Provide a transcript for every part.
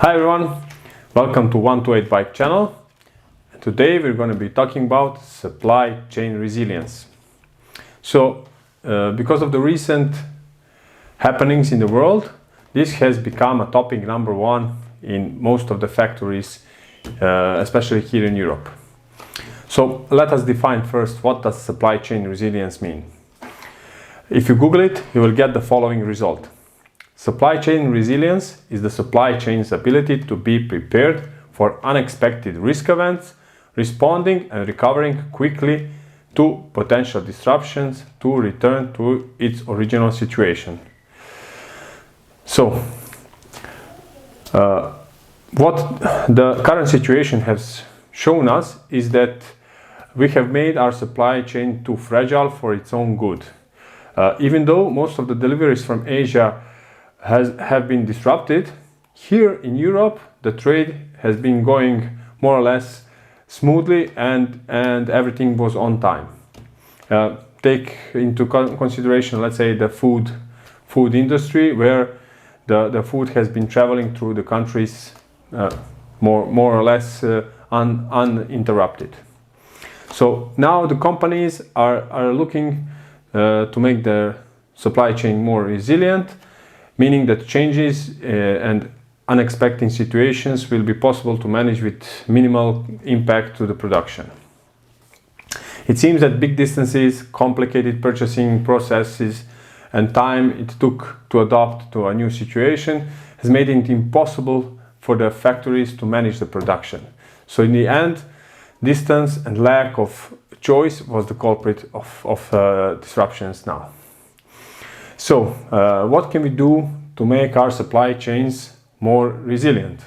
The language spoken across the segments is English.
Hi everyone, welcome to 128 Bike channel. Today we're going to be talking about supply chain resilience. So, because of the recent happenings in the world, this has become a topic number one in most of the factories, especially here in Europe. So let us define first, what does supply chain resilience mean? If you Google it, you will get the following result. Supply chain resilience is the supply chain's ability to be prepared for unexpected risk events, responding and recovering quickly to potential disruptions to return to its original situation. So, what the current situation has shown us is that we have made our supply chain too fragile for its own good. Even though most of the deliveries from Asia have been disrupted, here in Europe the trade has been going more or less smoothly and everything was on time. Take into consideration, let's say, the food industry, where the food has been traveling through the countries more or less uninterrupted. So now the companies are looking to make their supply chain more resilient, meaning that changes and unexpected situations will be possible to manage with minimal impact to the production. It seems that big distances, complicated purchasing processes, and time it took to adapt to a new situation has made it impossible for the factories to manage the production. So in the end, distance and lack of choice was the culprit of disruptions now. So, what can we do to make our supply chains more resilient?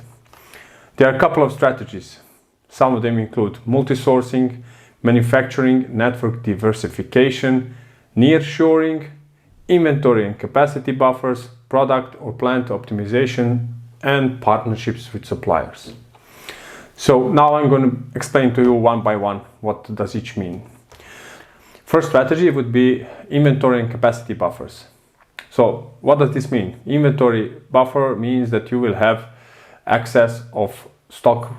There are a couple of strategies. Some of them include multisourcing, manufacturing network diversification, nearshoring, inventory and capacity buffers, product or plant optimization, and partnerships with suppliers. So now I'm going to explain to you one by one what does each mean. First strategy would be inventory and capacity buffers. So what does this mean? Inventory buffer means that you will have excess of stock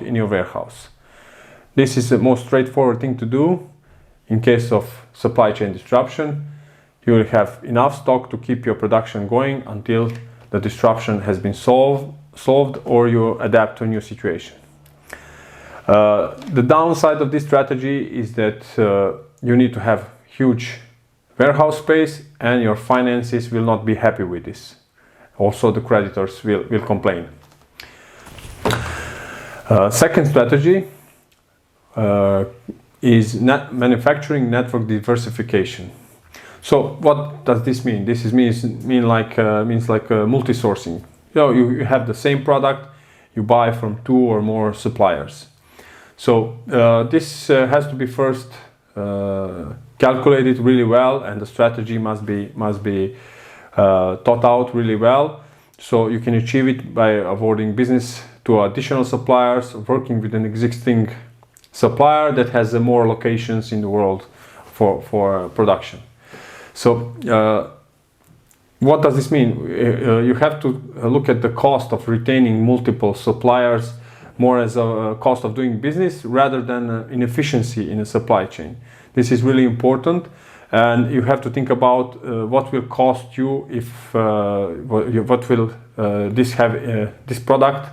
in your warehouse. This is the most straightforward thing to do in case of supply chain disruption. You will have enough stock to keep your production going until the disruption has been solved or you adapt to a new situation. The downside of this strategy is that you need to have huge warehouse space and your finances will not be happy with this. Also, the creditors will complain. Second strategy is manufacturing network diversification. So what does this mean? This means like multisourcing. You have the same product, you buy from two or more suppliers. So this has to be first calculated really well, and the strategy must be thought out really well. So you can achieve it by avoiding business to additional suppliers, working with an existing supplier that has more locations in the world for production. So what does this mean? You have to look at the cost of retaining multiple suppliers more as a cost of doing business rather than inefficiency in a supply chain. This is really important, and you have to think about what will cost you if what will this product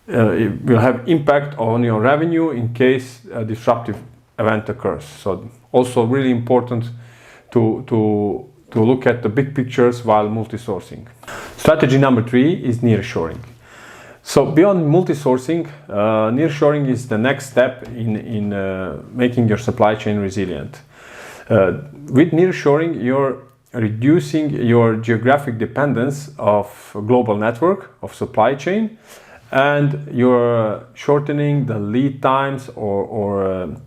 it will have impact on your revenue in case a disruptive event occurs. So also really important to look at the big pictures while multisourcing. Strategy number 3 is nearshoring. So beyond multisourcing, nearshoring is the next step in making your supply chain resilient. With nearshoring, you're reducing your geographic dependence of a global network of supply chain, and you're shortening the lead times or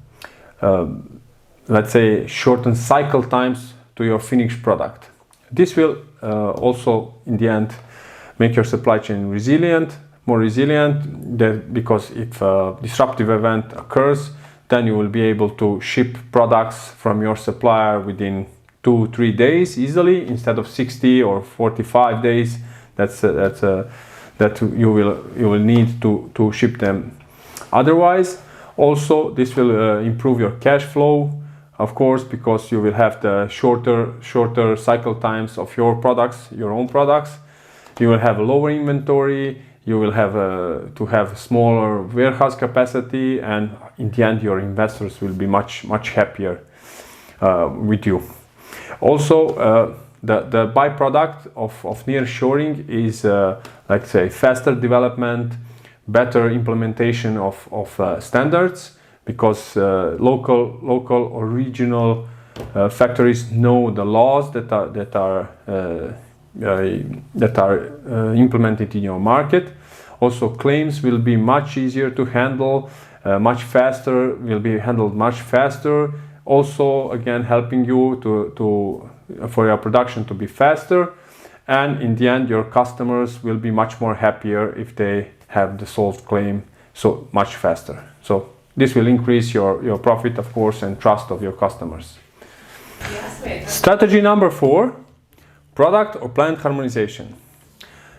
let's say shorten cycle times to your finished product. This will also in the end make your supply chain more resilient, because if a disruptive event occurs, then you will be able to ship products from your supplier within 2-3 days easily, instead of 60 or 45 days that you will need to ship them. Otherwise, also this will improve your cash flow, of course, because you will have the shorter cycle times of your products, your own products. You will have a lower inventory. You will have to have smaller warehouse capacity, and in the end, your investors will be much happier with you. Also, the byproduct of nearshoring is, like say, faster development, better implementation of standards, because local or regional factories know the laws that are implemented in your market. Also, claims will be much easier to handle, will be handled much faster. Also, again, helping you for your production to be faster, and in the end, your customers will be much more happier if they have the solved claim so much faster. So this will increase your profit, of course, and trust of your customers. Strategy number 4. Product or plant harmonization.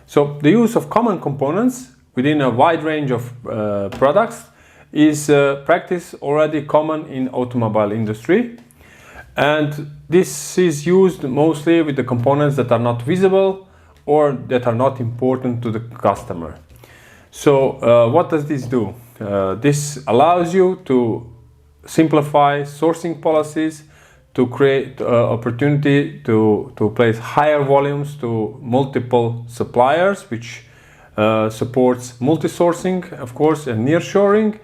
So the use of common components within a wide range of products is practice already common in automobile industry, and this is used mostly with the components that are not visible or that are not important to the customer. So what does this do? This allows you to simplify sourcing policies, to create opportunity to place higher volumes to multiple suppliers, which supports multisourcing, of course, and nearshoring,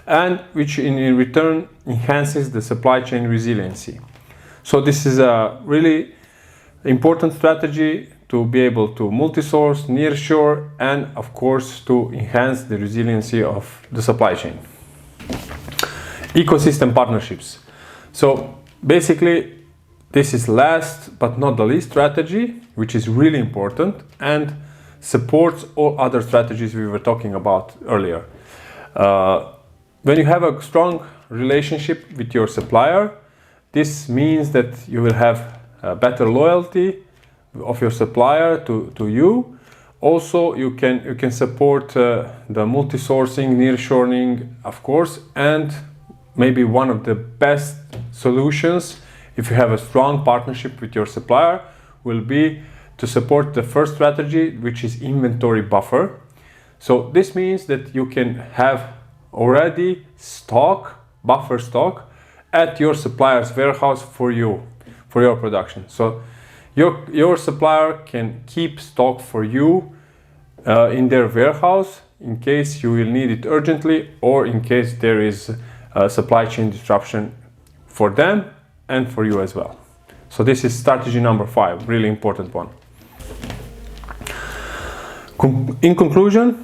and which in return enhances the supply chain resiliency. So this is a really important strategy to be able to multisource, nearshore, and of course to enhance the resiliency of the supply chain. Ecosystem partnerships. So basically, this is last but not the least strategy, which is really important and supports all other strategies we were talking about earlier. When you have a strong relationship with your supplier, this means that you will have better loyalty of your supplier to you. Also, you can support the multi-sourcing, nearshoring, of course, and maybe one of the best solutions, if you have a strong partnership with your supplier, will be to support the first strategy, which is inventory buffer. So this means that you can have already buffer stock at your supplier's warehouse for your production. So your supplier can keep stock for you in their warehouse in case you will need it urgently, or in case there is a supply chain disruption for them and for you as well. So this is strategy number 5, really important one. In conclusion,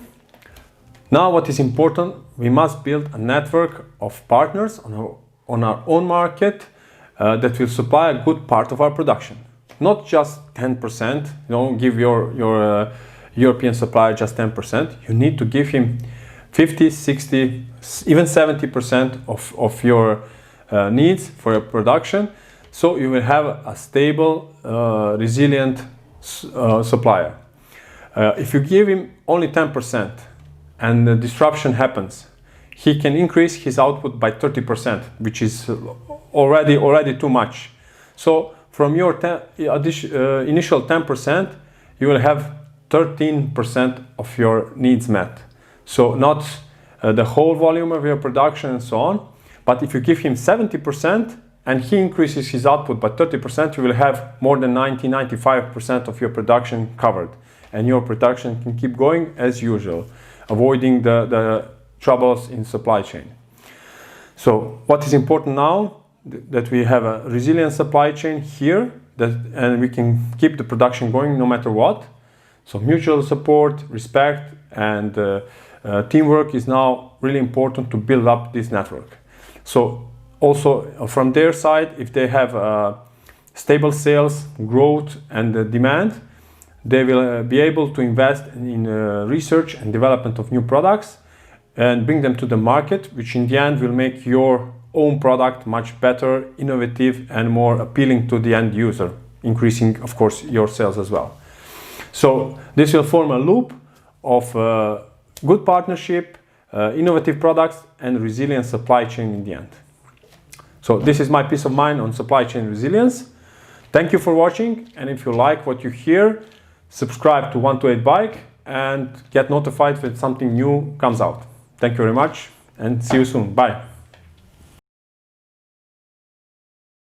now what is important, we must build a network of partners on our own market that will supply a good part of our production. Not just 10%, give your European supplier just 10%. You need to give him 50, 60, even 70% of your needs for your production. So you will have a stable, resilient supplier. If you give him only 10% and the disruption happens, he can increase his output by 30%, which is already too much. So from your initial 10%, you will have 13% of your needs met. So not the whole volume of your production and so on, but if you give him 70% and he increases his output by 30%, you will have more than 95% of your production covered. And your production can keep going as usual, avoiding the troubles in supply chain. So what is important now, that we have a resilient supply chain here, and we can keep the production going no matter what. So mutual support, respect, and teamwork is now really important to build up this network. So also from their side, if they have stable sales, growth, and demand, they will be able to invest in research and development of new products and bring them to the market, which in the end will make your own product much better, innovative, and more appealing to the end user, increasing, of course, your sales as well. So this will form a loop of good partnership, innovative products, and resilient supply chain in the end. So this is my peace of mind on supply chain resilience. Thank you for watching, and if you like what you hear, subscribe to 128 Bike and get notified when something new comes out. Thank you very much, and see you soon. Bye.